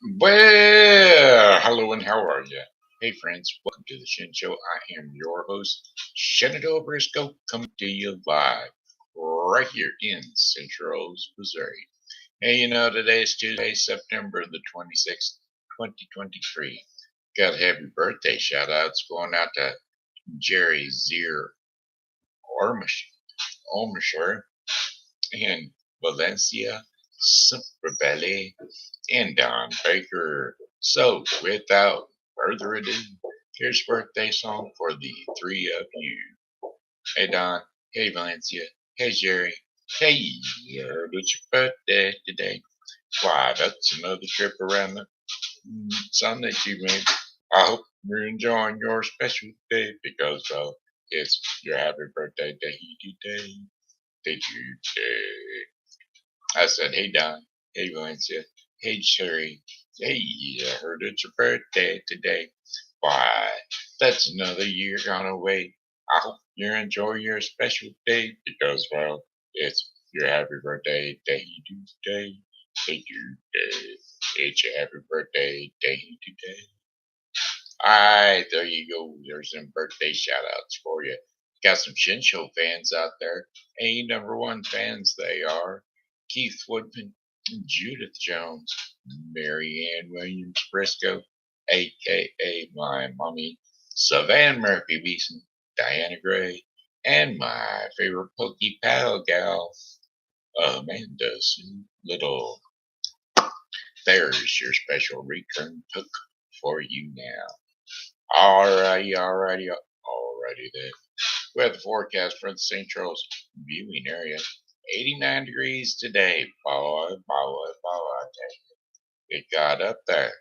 Well, hello and how are you? Hey friends, welcome to the Shen Show. I am your host, Shen Briscoe, coming to you live right here in Central Missouri. Hey, today's Tuesday, September the 26th, 2023. Got a happy birthday shout outs going out to Jeri, Zerr, Ormesher, and Valencia, Saimprevil, and Don Baker. So, without further ado, here's a birthday song for the three of you. Hey Don, hey Valencia, hey Jeri, hey, it's your birthday today. Why, that's another trip around the sun that you made. I hope you're enjoying your special day because, well, it's your happy birthday day today. Did you day? I said, hey Don, hey Valencia, hey Jeri, hey, I heard it's your birthday today. Why, that's another year gone away. I hope you enjoy your special day because, well, it's your happy birthday day today. Hey, you day. It's your happy birthday day today. Alright, there you go. There's some birthday shout outs for you. Got some Shin Show fans out there. A number one fans they are. Keith Woodfin, Judith Jones, Marianne Williams Briscoe, a.k.a. my mommy, Savann Murphy Beason, Diana Gray, and my favorite Pokey pal gal, Amanda Sue Little. There's your special return took for you now. Alrighty then. Weather forecast for the St. Charles viewing area. 89 degrees today. Boy. It got up there.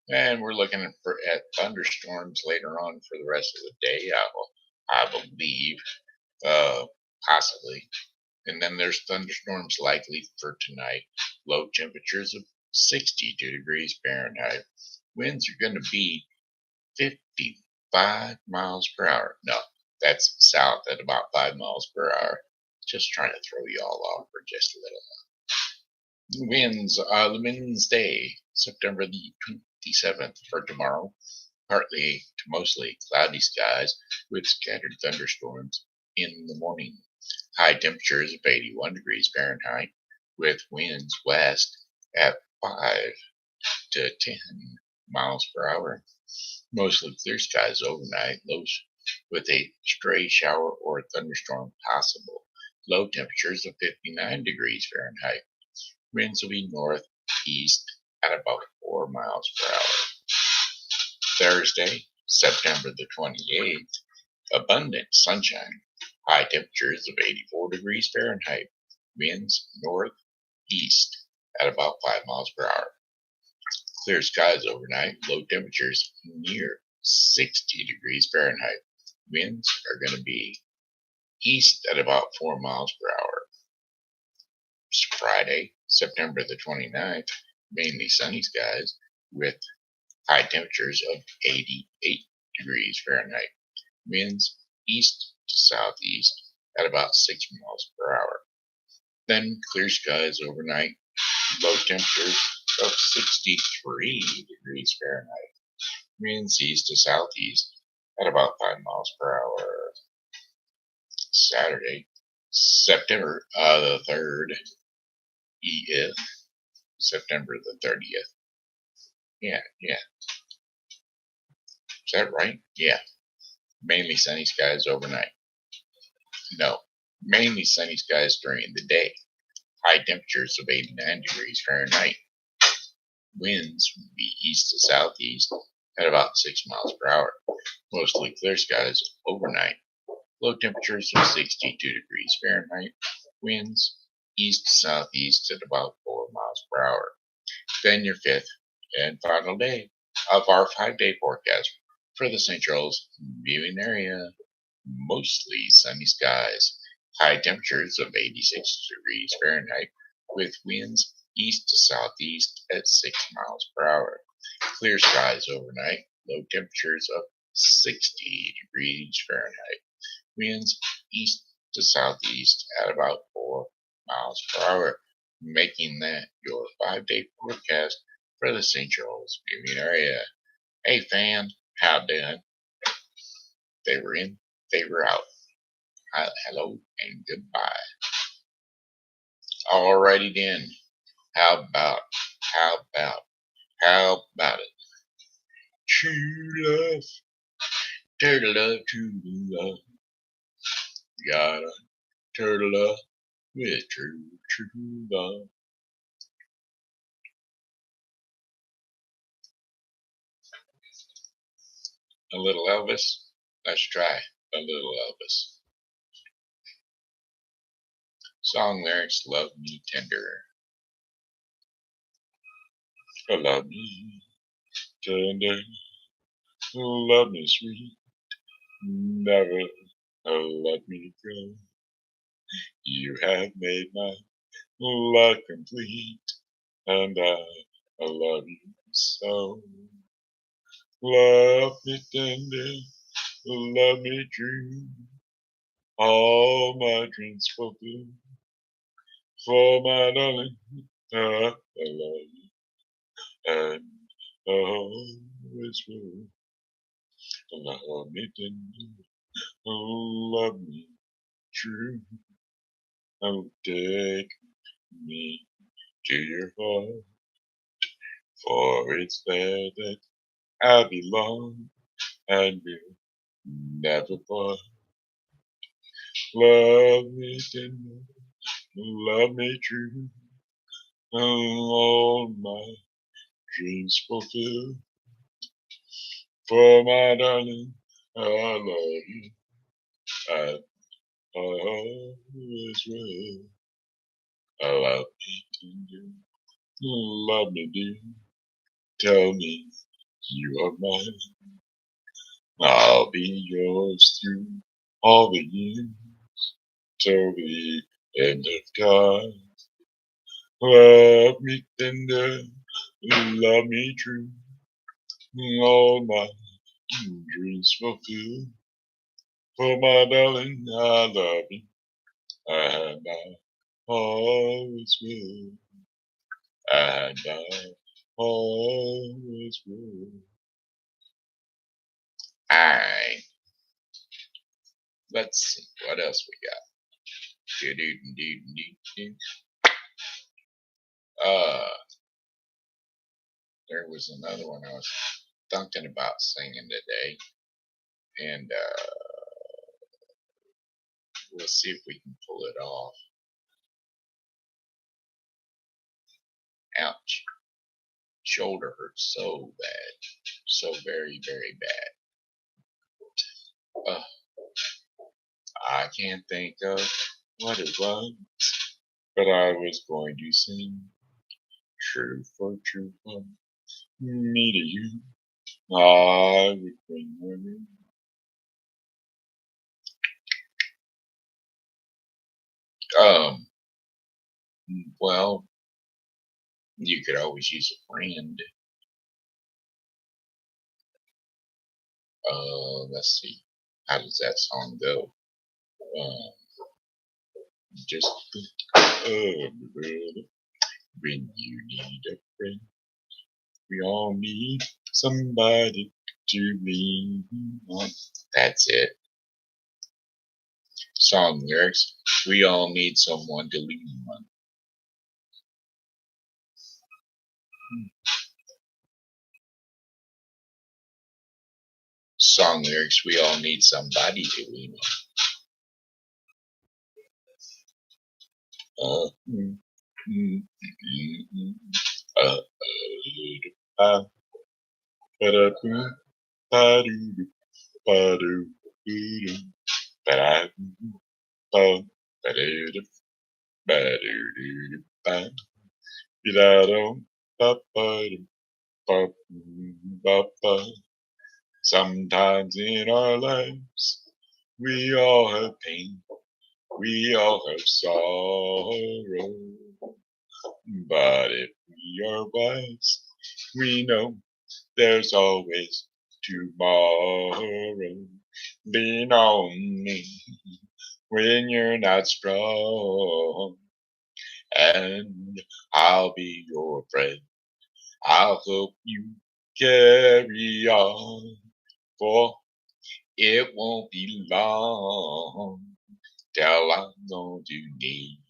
And we're looking at thunderstorms later on for the rest of the day, I believe. Possibly. And then there's thunderstorms likely for tonight. Low temperatures of 62 degrees Fahrenheit. Winds are going to be 55 miles per hour. No, that's south at about 5 miles per hour. Just trying to throw you all off for just a little. Winds, the Wednesday, September the 27th for tomorrow. Partly to mostly cloudy skies with scattered thunderstorms in the morning. High temperatures of 81 degrees Fahrenheit with winds west at 5 to 10 miles per hour. Mostly clear skies overnight, lows with a stray shower or thunderstorm possible. Low temperatures of 59 degrees Fahrenheit. Winds will be northeast at about 4 miles per hour. Thursday, September the 28th, abundant sunshine. High temperatures of 84 degrees Fahrenheit. Winds northeast at about 5 miles per hour. Clear skies overnight. Low temperatures near 60 degrees Fahrenheit. Winds are going to be east at about 4 miles per hour. Friday, September the 29th, mainly sunny skies with high temperatures of 88 degrees Fahrenheit. Winds east to southeast at about 6 miles per hour. Then clear skies overnight, low temperatures of 63 degrees Fahrenheit. Winds east to southeast at about 5 miles per hour. Saturday, September the 3rd, EF, September the 30th. Yeah. Is that right? Yeah. Mainly sunny skies overnight. No, mainly sunny skies during the day. High temperatures of 89 degrees Fahrenheit. Winds will be east to southeast at about 6 miles per hour. Mostly clear skies overnight. Low temperatures of 62 degrees Fahrenheit. Winds east to southeast at about 4 miles per hour. Then your fifth and final day of our 5-day forecast for the St. Charles viewing area. Mostly sunny skies. High temperatures of 86 degrees Fahrenheit with winds east to southeast at 6 miles per hour. Clear skies overnight. Low temperatures of 60 degrees Fahrenheit. Winds east to southeast at about 4 miles per hour, making that your 5-day forecast for the Central Union area. Hey, fan, how doing? They were in, they were out. Hello and goodbye. Alrighty then. How about, how about, how about it? True love, turtle love, true love. Gotta turtle up with true love. A little Elvis. Let's try a little Elvis. Song lyrics: Love me tender. Love me tender. Love me sweet. Never let me go. You have made my life complete, and I love you so. Love me tender, love me true, all my dreams fulfill. For my darling, I love you, and always will. Love me tender, love me true, and take me to your heart, for it's there that I belong, and will never part. Love me tender, love me true, all my dreams fulfill. For my darling, I love you, I always will. Love me tender, love me dear, tell me you are mine. I'll be yours through all the years, till the end of time. Love me tender, love me true, all my dreams fulfill. For my darling, I love you, and I always will, and I always will. Alright, let's see what else we got. Uh, there was another one I was thinking about singing today, and we'll see if we can pull it off. Ouch. Shoulder hurts so bad. So very, very bad. I can't think of what it was, but I was going to sing true for true love. Me to you, I would bring women. Um, well, you could always use a friend. Let's see. How does that song go? Just when you need a friend, we all need somebody to lean on. That's it. Song lyrics: We all need someone to lean on. Song lyrics: We all need somebody to lean on. Uh, uh, ba-da-boom, ba-doo, ba-doo, ba-doo, ba-da-boom, ba, ba-doo, ba-doo, ba, ba-da-dum, ba-ba-dum, ba-ba. Sometimes in our lives, we all have pain, we all have sorrow. But if we are wise, we know there's always tomorrow. Lean on me when you're not strong, and I'll be your friend I'll help you carry on, for it won't be long till I'm going to need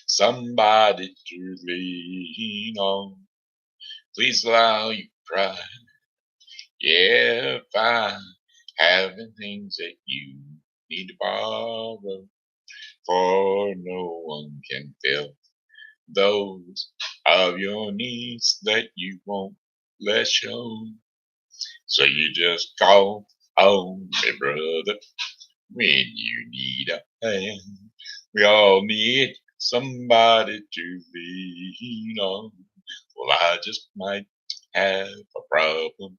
somebody to lean on. Please allow you cry. Yeah, fine. Having things that you need to borrow, for no one can fill those of your needs that you won't let show. So you just call on me, brother, when you need a hand. We all need somebody to lean on. Well, I just might have a problem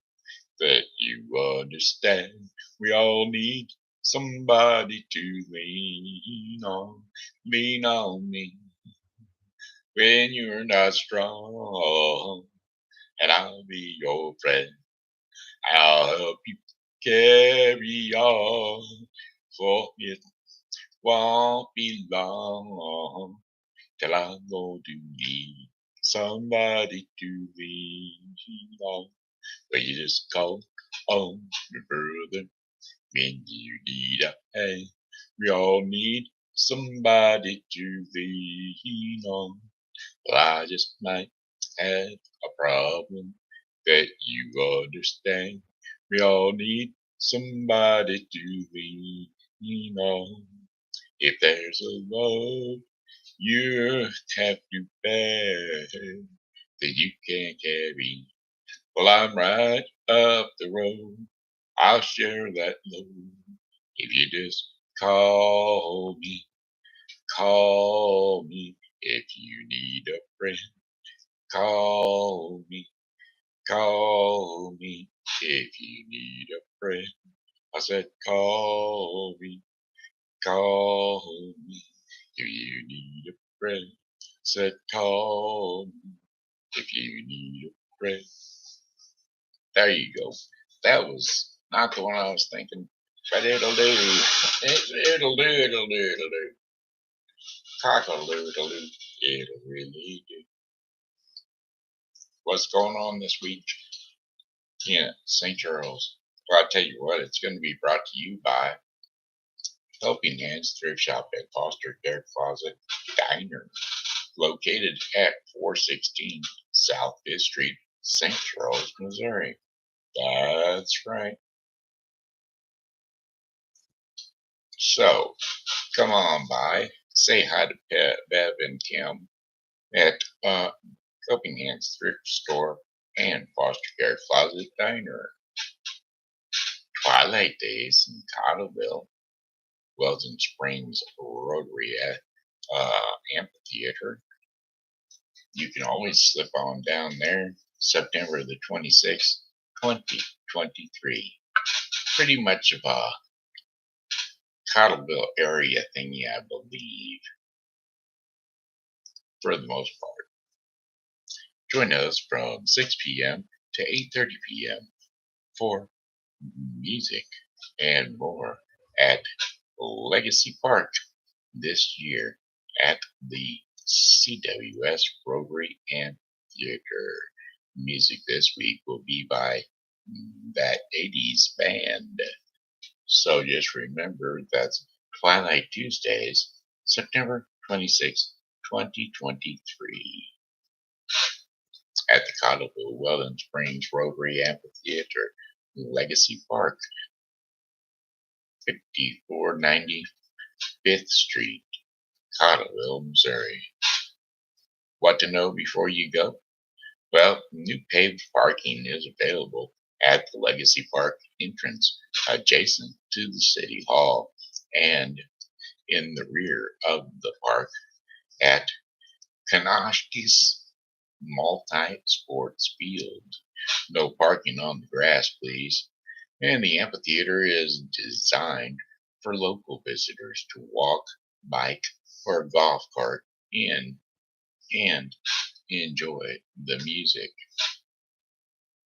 that you understand. We all need somebody to lean on. Lean on me when you're not strong, and I'll be your friend. I'll help you carry on, for it won't be long till I'm going to need somebody to lean on. But you just call on me, brother, when you need a hand. We all need somebody to lean on. Well, I just might have a problem that you understand. We all need somebody to lean on. If there's a love you have to bear that you can't carry, well, I'm right up the road. I'll share that load. If you just call me. If you need a friend, call me, call me. If you need a friend, I said call me. If you need a friend, I said call me. If you need a friend. There you go. That was not the one I was thinking, but it'll do. It'll do, it'll do, it'll do. Cock-a-doodle-doo. It'll really do. What's going on this week in St. Charles? Well, I'll tell you what, it's going to be brought to you by Helping Hands Thrift Shop at Foster Care Closet Diner, located at 416 South 5th Street, St. Charles, Missouri. That's right. So, come on by, say hi to Bev and Kim at Helping Hands Thrift Store and Foster Care Closet Diner. Twilight Days in Cottleville, Weldon Springs Rotary Amphitheater. You can always slip on down there, September the 26th, 2023. Pretty much of a Cottleville area thingy, I believe, for the most part. Join us from 6 p.m. to 8:30 p.m. for music and more at Legacy Park this year at the CWS Rotary Amphitheater. Music this week will be by that 80s band. So just remember that's Twilight Tuesdays, September 26, 2023 at the Cottleville Weldon Springs Rotary Amphitheater, Legacy Park, 5490 5th Street, Cottleville, Missouri. What to know before you go? Well, new paved parking is available at the Legacy Park entrance adjacent to the City Hall and in the rear of the park at Kanashkis Multi-Sports Field. No parking on the grass, please. And the amphitheater is designed for local visitors to walk, bike, or golf cart in and enjoy the music.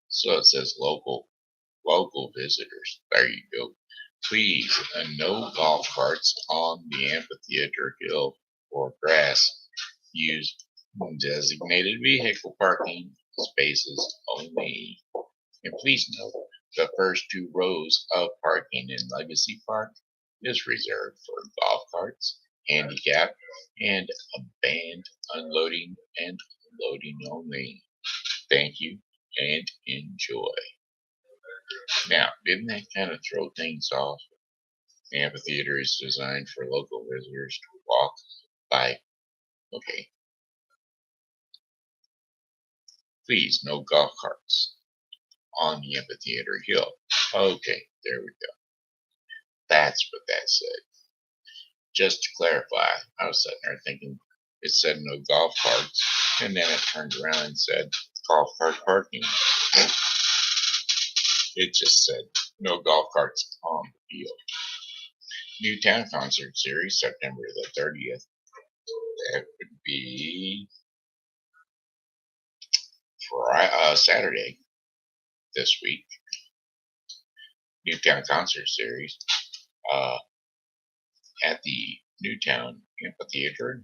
So it says local visitors. There you go. Please, no golf carts on the amphitheater hill or grass. Use Designated vehicle parking spaces only. And please note, the first 2 rows of parking in Legacy Park is reserved for golf carts, handicap, and band unloading and loading only. Thank you and enjoy. Now, didn't that kind of throw things off? The amphitheater is designed for local visitors to walk by. Okay, please, no golf carts on the amphitheater hill. Okay, there we go. That's what that said. Just to clarify, I was sitting there thinking it said no golf carts, and then it turned around and said golf cart parking. It just said no golf carts on the field. New Town Concert Series, September the 30th. That would be Saturday this week. Newtown Concert Series at the Newtown Amphitheater,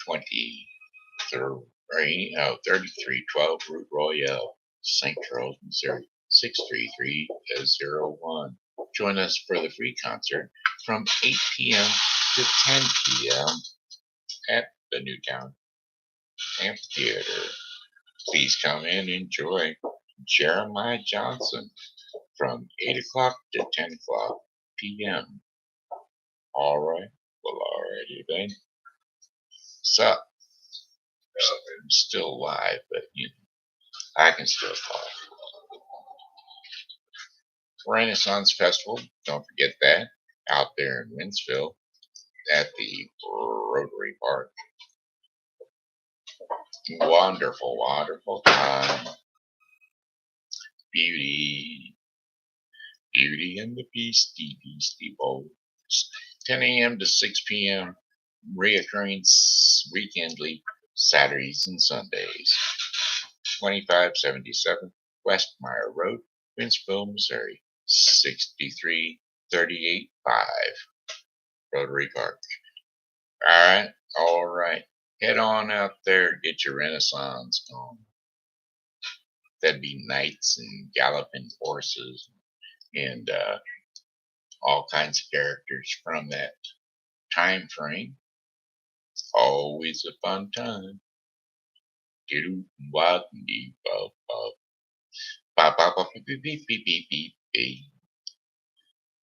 3312 Route Royale, St. Charles, Missouri, 63301. Join us for the free concert from 8 p.m. to 10 p.m. at the Newtown Amphitheater. Please come in and enjoy Jeremiah Johnson from 8 o'clock to 10 o'clock p.m. All right. Well, alrighty then. So, I'm still live, but I can still talk. Renaissance Festival, don't forget that, out there in Winsville at the Rotary Park. Wonderful, wonderful time. Beauty and the Beastie Boys. 10 a.m. to 6 p.m. Reoccurring weekendly Saturdays and Sundays. 2577 West Meyer Road, Winsville, Missouri. 63385 Rotary Park. All right. Head on out there, get your Renaissance on. That'd be knights and galloping horses and all kinds of characters from that time frame. Always a fun time.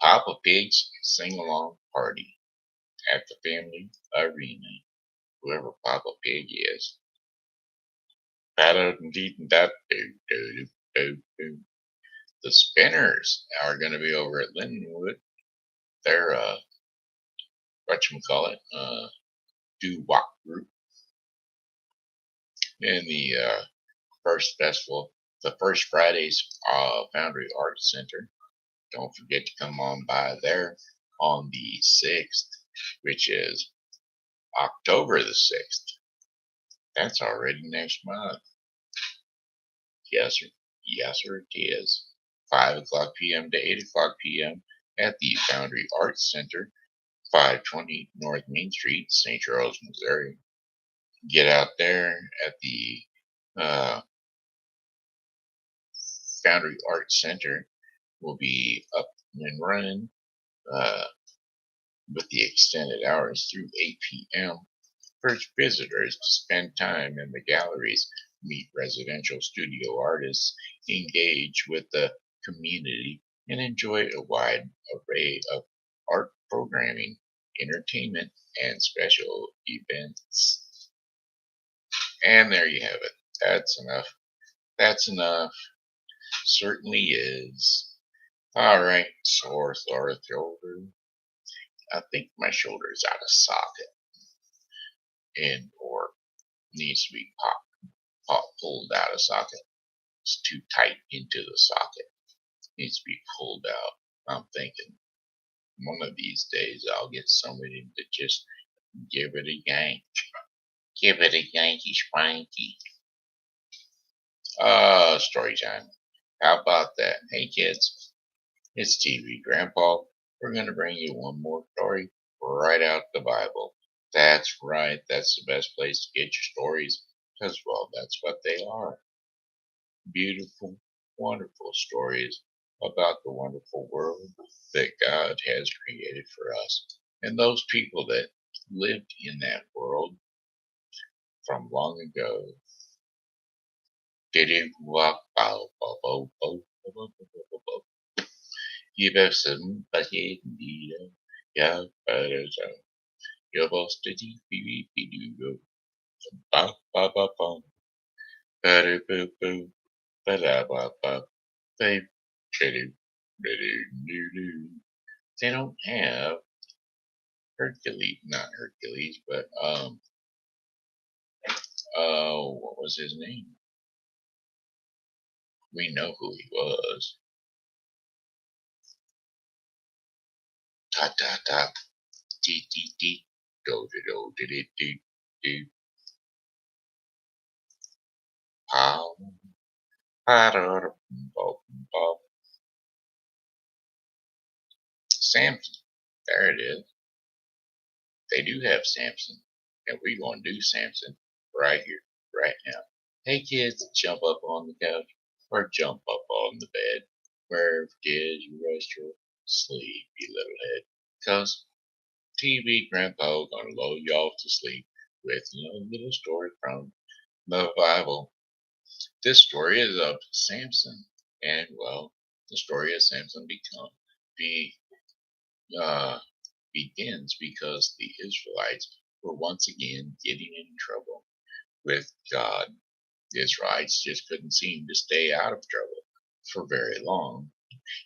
Papa Pig's sing along party at the family arena. Whoever Papa Pig is. The Spinners are going to be over at Lindenwood. They're doo-wop group. In the first festival, the first Friday's Foundry Arts Center. Don't forget to come on by there on the 6th, which is October the 6th. That's already next month. Yes, sir. Yes, sir, it is. 5 o'clock p.m. to 8 o'clock p.m. at the Foundry Arts Center, 520 North Main Street, St. Charles, Missouri. Get out there at the Foundry Arts Center. Will be up and running with the extended hours through 8 p.m. for visitors to spend time in the galleries, meet residential studio artists, engage with the community, and enjoy a wide array of art programming, entertainment, and special events. And there you have it. That's enough. That's enough. Certainly is. All right, sore shoulder. I think my shoulder is out of socket or needs to be pulled out of socket. It's too tight into the socket. Needs to be pulled out. I'm thinking one of these days I'll get somebody to just give it a yank. Give it a Yankee spanky. Story time. How about that? Hey kids, it's TV Grandpa. We're going to bring you one more story right out the Bible. That's right. That's the best place to get your stories. Because, well, that's what they are. Beautiful, wonderful stories about the wonderful world that God has created for us. And those people that lived in that world from long ago. Did it walk bow bow bow bow bow bow bow bow bow. Giversen pasientira, ja parasa, jobostity pidu, ba ba ba ba, para boo boo, ba da ba ba, they they don't have Hercules, not Hercules, but what was his name? We know who he was. Ta ta ta, dee dee dee, do do do dee dee dee, pow, pa da da, Samson. There it is. They do have Samson. And we're going to do Samson right here, right now. Hey kids, jump up on the couch or jump up on the bed. Wherever it is you rest your sleepy little head. Cause TV Grandpa gonna lull you off to sleep with a little story from the Bible. This story is of Samson. And well, the story of Samson be uh, begins because the Israelites were once again getting in trouble with God. The Israelites just couldn't seem to stay out of trouble for very long,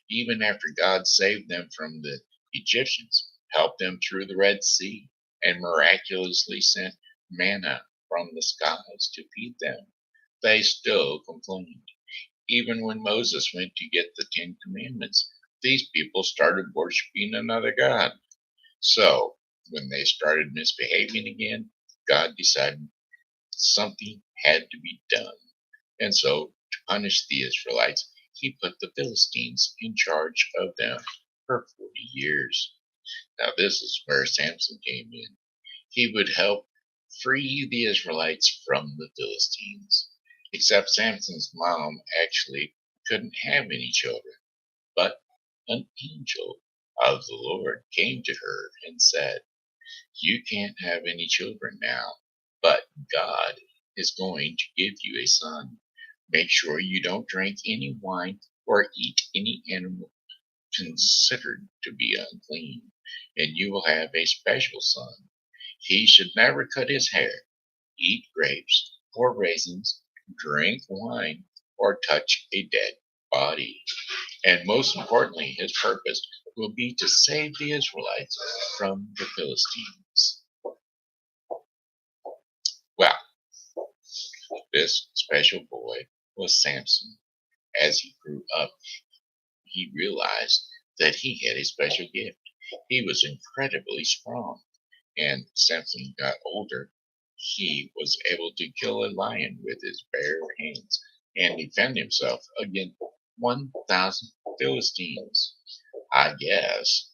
even after God saved them from the Egyptians, helped them through the Red Sea, and miraculously sent manna from the skies to feed them. They still complained. Even when Moses went to get the Ten Commandments, these people started worshiping another God. So, when they started misbehaving again, God decided something had to be done. And so, to punish the Israelites, he put the Philistines in charge of them for 40 years. Now, this is where Samson came in. He would help free the Israelites from the Philistines. Except Samson's mom actually couldn't have any children. But an angel of the Lord came to her and said, "You can't have any children now, but God is going to give you a son. Make sure you don't drink any wine or eat any animal considered to be unclean, and you will have a special son. He should never cut his hair, eat grapes or raisins, drink wine, or touch a dead body. And most importantly, his purpose will be to save the Israelites from the Philistines." Well, this special boy was Samson. As he grew up, he realized that he had a special gift. He was incredibly strong. And Samson got older, he was able to kill a lion with his bare hands and defend himself against 1,000 Philistines. I guess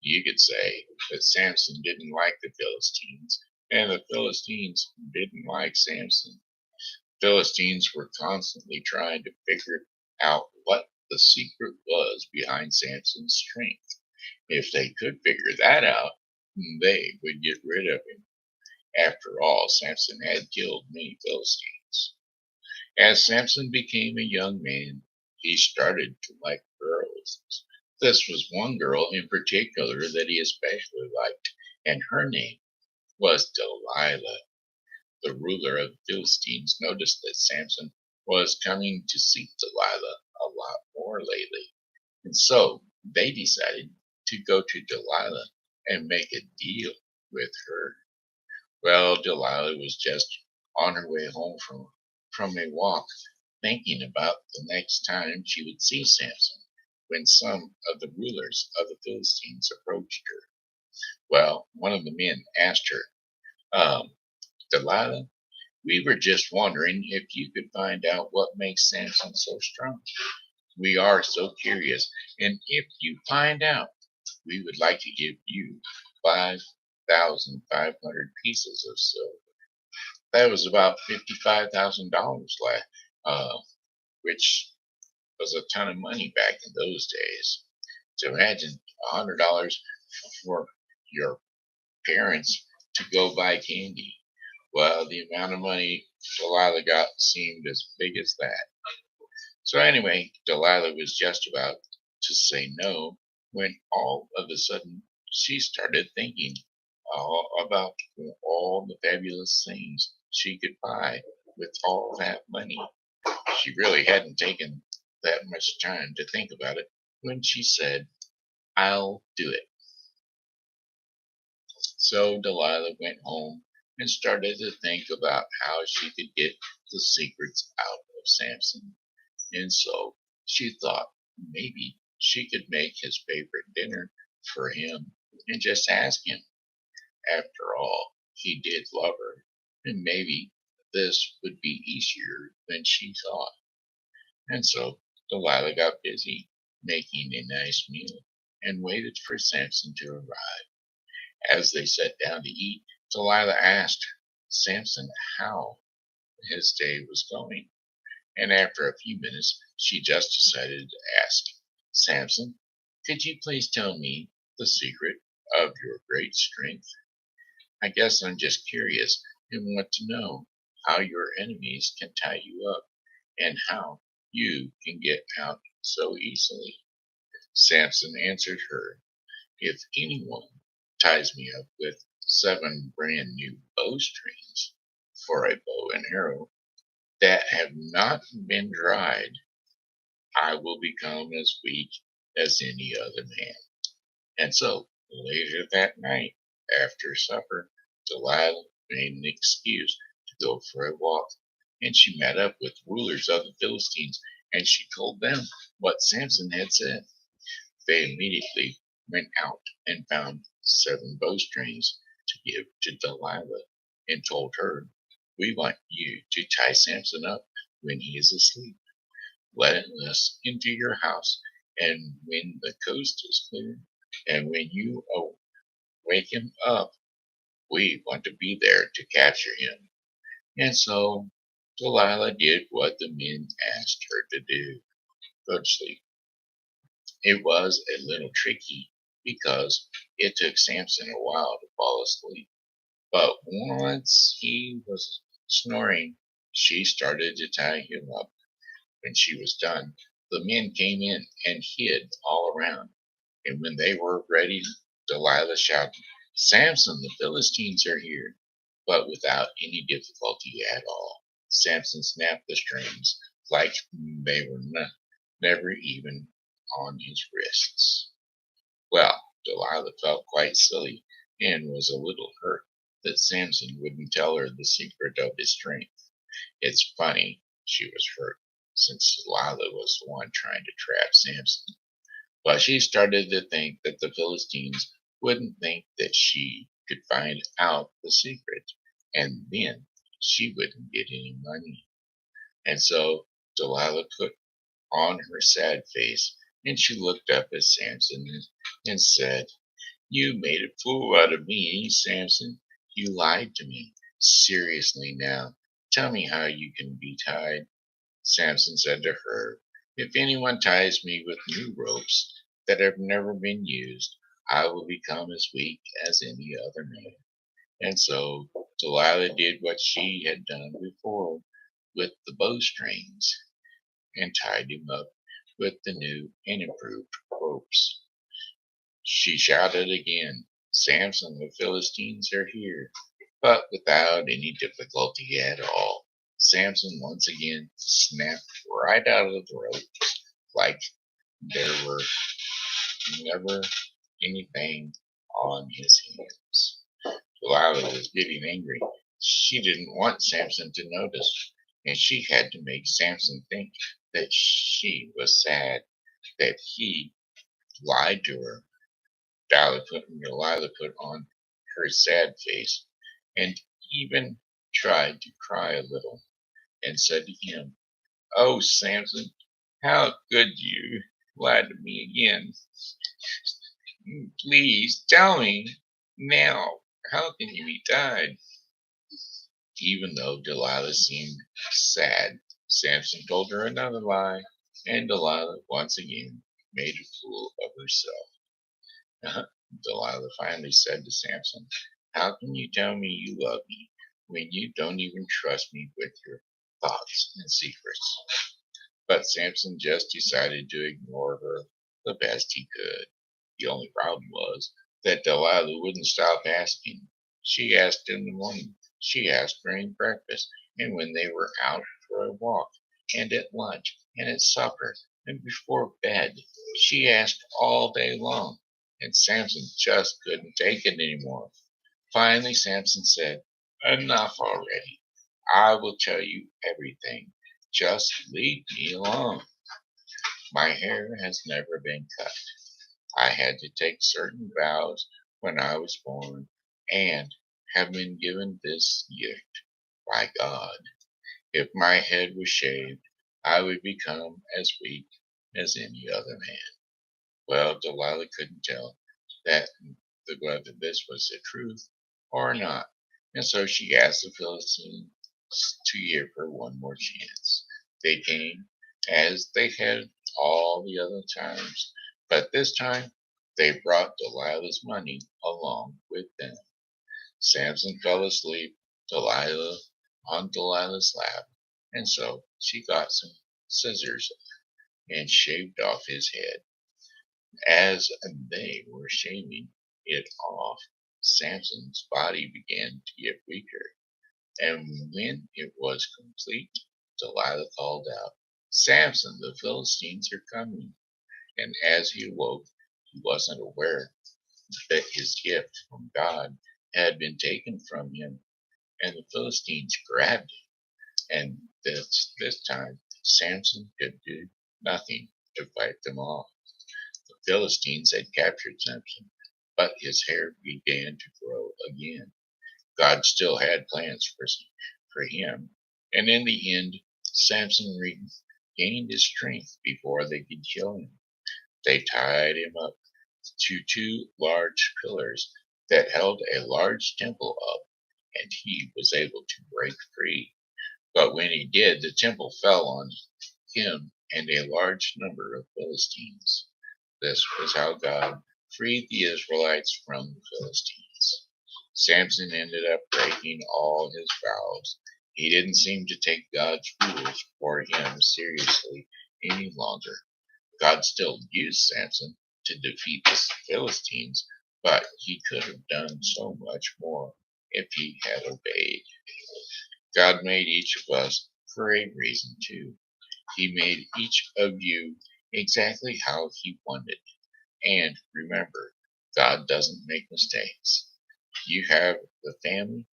you could say that Samson didn't like the Philistines, and the Philistines didn't like Samson. Philistines were constantly trying to figure out what the secret was behind Samson's strength. If they could figure that out, they would get rid of him. After all, Samson had killed many Philistines. As Samson became a young man, he started to like girls. This was one girl in particular that he especially liked, and her name was Delilah. The ruler of the Philistines noticed that Samson was coming to seek Delilah a lot more lately, and so they decided to go to Delilah and make a deal with her. Well, Delilah was just on her way home from a walk, thinking about the next time she would see Samson, when some of the rulers of the Philistines approached her. Well, one of the men asked her, "Delilah, we were just wondering if you could find out what makes Samson so strong. We are so curious, and if you find out, we would like to give you 5,500 pieces of silver." That was about $55,000 left, which was a ton of money back in those days. So imagine $100 for your parents to go buy candy. Well, the amount of money Delilah got seemed as big as that. So anyway, Delilah was just about to say no when all of a sudden she started thinking about all the fabulous things she could buy with all that money. She really hadn't taken that much time to think about it when she said, "I'll do it." So Delilah went home and started to think about how she could get the secrets out of Samson. And so she thought maybe she could make his favorite dinner for him and just ask him. After all, he did love her, and maybe this would be easier than she thought. And so Delilah got busy making a nice meal and waited for Samson to arrive. As they sat down to eat, Delilah asked Samson how his day was going. And after a few minutes, she just decided to ask, "Samson, could you please tell me the secret of your great strength? I guess I'm just curious and want to know how your enemies can tie you up and how you can get out so easily." Samson answered her, "If anyone ties me up with 7 brand new bowstrings for a bow and arrow that have not been dried, I will become as weak as any other man." And so later that night, after supper, Delilah made an excuse to go for a walk, and she met up with rulers of the Philistines, and she told them what Samson had said. They immediately went out and found 7 bowstrings to give to Delilah and told her, "We want you to tie Samson up when he is asleep. Let us into your house, and when the coast is clear, and when you wake him up, we want to be there to capture him." And so Delilah did what the men asked her to do. Firstly, it was a little tricky because it took Samson a while to fall asleep. But once he was snoring, she started to tie him up. When she was done, the men came in and hid all around. And when they were ready, Delilah shouted, "Samson, the Philistines are here." But without any difficulty at all, Samson snapped the strings like they were never even on his wrists. Well, Delilah felt quite silly and was a little hurt that Samson wouldn't tell her the secret of his strength. It's funny she was hurt, since Delilah was the one trying to trap Samson. But she started to think that the Philistines wouldn't think that she could find out the secret, and then she wouldn't get any money. And so Delilah put on her sad face, and she looked up at Samson and said, "You made a fool out of me, Samson. You lied to me. Seriously now, tell me how you can be tied." Samson said to her, "If anyone ties me with new ropes that have never been used, I will become as weak as any other man." And so Delilah did what she had done before with the bowstrings and tied him up with the new and improved ropes. She shouted again, "Samson, the Philistines are here." But without any difficulty at all, Samson once again snapped right out of the rope like there were never anything on his hands. Delilah was getting angry. She didn't want Samson to notice, and she had to make Samson think that she was sad that he lied to her. Delilah put on her sad face and even tried to cry a little and said to him, "Oh, Samson, how could you lie to me again? Please tell me now, how can you be tied?" Even though Delilah seemed sad, Samson told her another lie, and Delilah once again made a fool of herself. Delilah finally said to Samson, "How can you tell me you love me when you don't even trust me with your thoughts and secrets?" But Samson just decided to ignore her the best he could. The only problem was that Delilah wouldn't stop asking. She asked in the morning, she asked during breakfast, and when they were out for a walk, and at lunch, and at supper, and before bed. She asked all day long, and Samson just couldn't take it anymore. Finally, Samson said, "Enough already. I will tell you everything. Just leave me alone. My hair has never been cut. I had to take certain vows when I was born and have been given this gift by God. If my head was shaved, I would become as weak as any other man." Well, Delilah couldn't tell that whether this was the truth or not, and so she asked the Philistines to give her one more chance. They came as they had all the other times, but this time they brought Delilah's money along with them. Samson fell asleep, Delilah on Delilah's lap, and so she got some scissors and shaved off his head. As they were shaving it off, Samson's body began to get weaker, and when it was complete, Delilah called out, "Samson, the Philistines are coming." And as he awoke, he wasn't aware that his gift from God had been taken from him, and the Philistines grabbed him. And this time, Samson could do nothing to fight them off. The Philistines had captured Samson, but his hair began to grow again. God still had plans for him, and in the end, Samson regained his strength before they could kill him. They tied him up to two large pillars that held a large temple up, and he was able to break free. But when he did, the temple fell on him and a large number of Philistines. This was how God freed the Israelites from the Philistines. Samson ended up breaking all his vows. He didn't seem to take God's rules for him seriously any longer. God still used Samson to defeat the Philistines, but he could have done so much more if he had obeyed. God made each of us for a reason too. He made each of you exactly how he wanted. And remember, God doesn't make mistakes. You have the family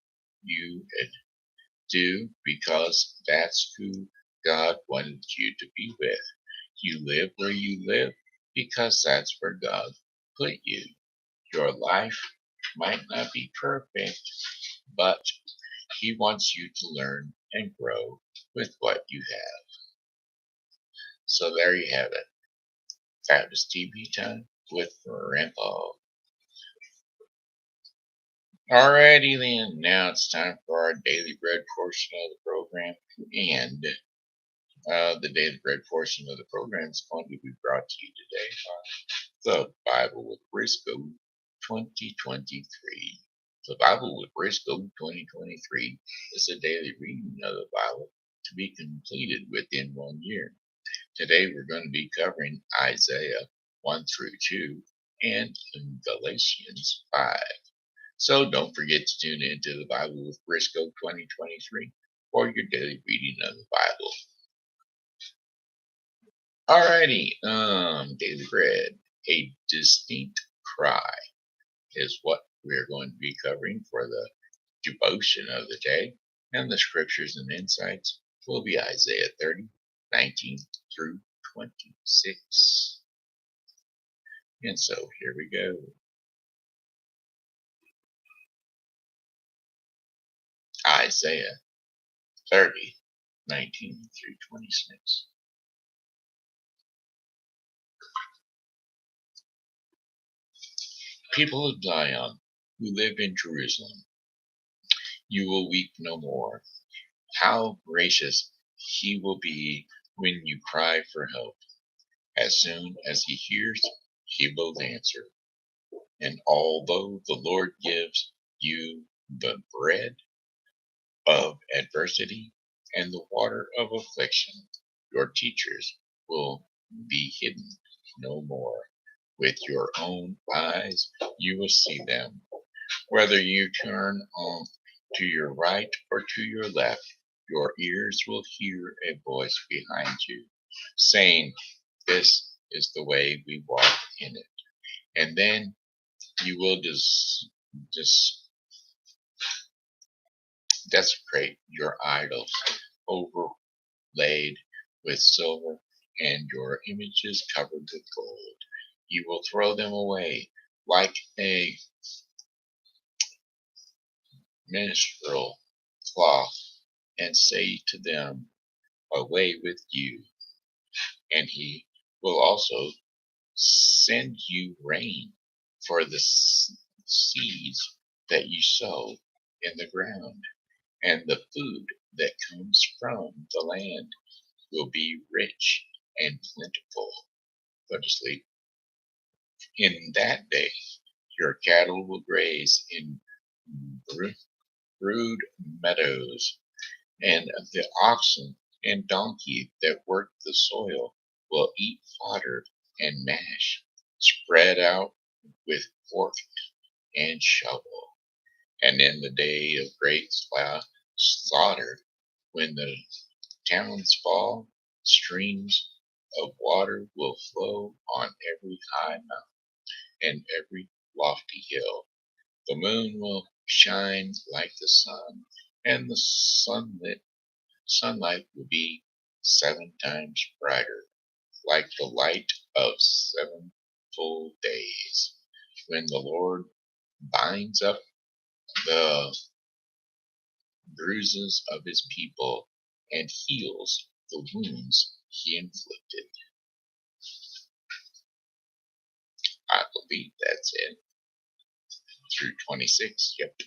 you do because that's who God wanted you to be with. You live where you live because that's where God put you. Your life might not be perfect, but He wants you to learn and grow with what you have. So there you have it. That was TV time with Grandpa. Alrighty then, now it's time for our daily bread portion of the program. And the daily bread portion of the program is going to be brought to you today by the Bible with Briscoe 2023. The Bible with Briscoe 2023 is a daily reading of the Bible to be completed within 1 year. Today we're going to be covering Isaiah 1 through 2 and Galatians 5. So don't forget to tune in to the Bible with Briscoe 2023 for your daily reading of the Bible. Alrighty, daily bread. A distinct cry is what we're going to be covering for the devotion of the day, and the scriptures and insights will be Isaiah 30, 19 through 26. And so here we go. Isaiah 30, 19 through 26. People of Zion who live in Jerusalem, You will weep no more. How gracious he will be when you cry for help. As soon as he hears, he will answer. And although the Lord gives you the bread of adversity and the water of affliction, your teachers will be hidden no more. With your own eyes, you will see them. Whether you turn on to your right or to your left, your ears will hear a voice behind you saying, "This is the way we walk in it." And then you will desecrate your idols, overlaid with silver, and your images covered with gold. You will throw them away like a minstrel cloth and say to them, "Away with you." And he will also send you rain for the seeds that you sow in the ground, and the food that comes from the land will be rich and plentiful. Go to sleep. In that day, your cattle will graze in brood meadows, and the oxen and donkey that work the soil will eat fodder and mash, spread out with fork and shovel. And in the day of great slaughter, when the towns fall, streams of water will flow on every high mountain and every lofty hill. The moon will shine like the sun, and the sunlight will be 7 times brighter, like the light of 7 full days. When the Lord binds up the bruises of his people and heals the wounds he inflicted. I believe that's it. Through 26. Yep.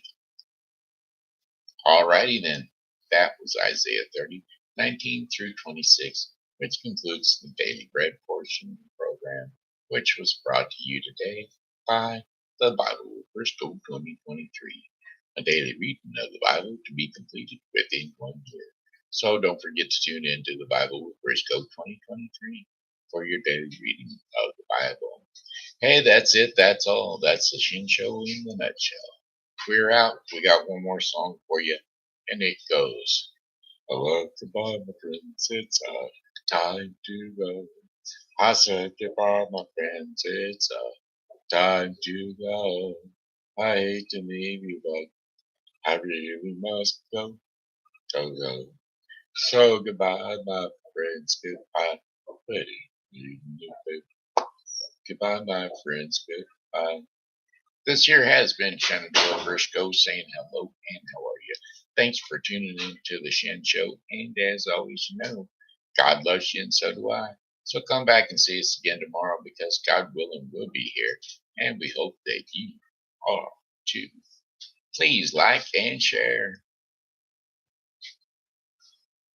Alrighty then. That was Isaiah 30, 19 through 26, which concludes the Daily Bread portion of the program, which was brought to you today by the Bible with Briscoe 2023, a daily reading of the Bible to be completed within 1 year. So don't forget to tune in to the Bible with Briscoe 2023 for your daily reading of the Bible. Hey, that's it. That's all. That's the Shen Show in the nutshell. We're out. We got one more song for you, and it goes, "I love goodbye, my friends. It's time to go. I said goodbye, my friends. It's time to go. I hate to leave you, but I really must go. Go. So goodbye, my friends. Goodbye. Goodbye, my friends. Goodbye." This here has been Shenandoah Briscoe saying hello and how are you? Thanks for tuning in to the Shen Show. And as always, you know, God loves you and so do I. So come back and see us again tomorrow because God willing we'll be here. And we hope that you are too. Please like and share.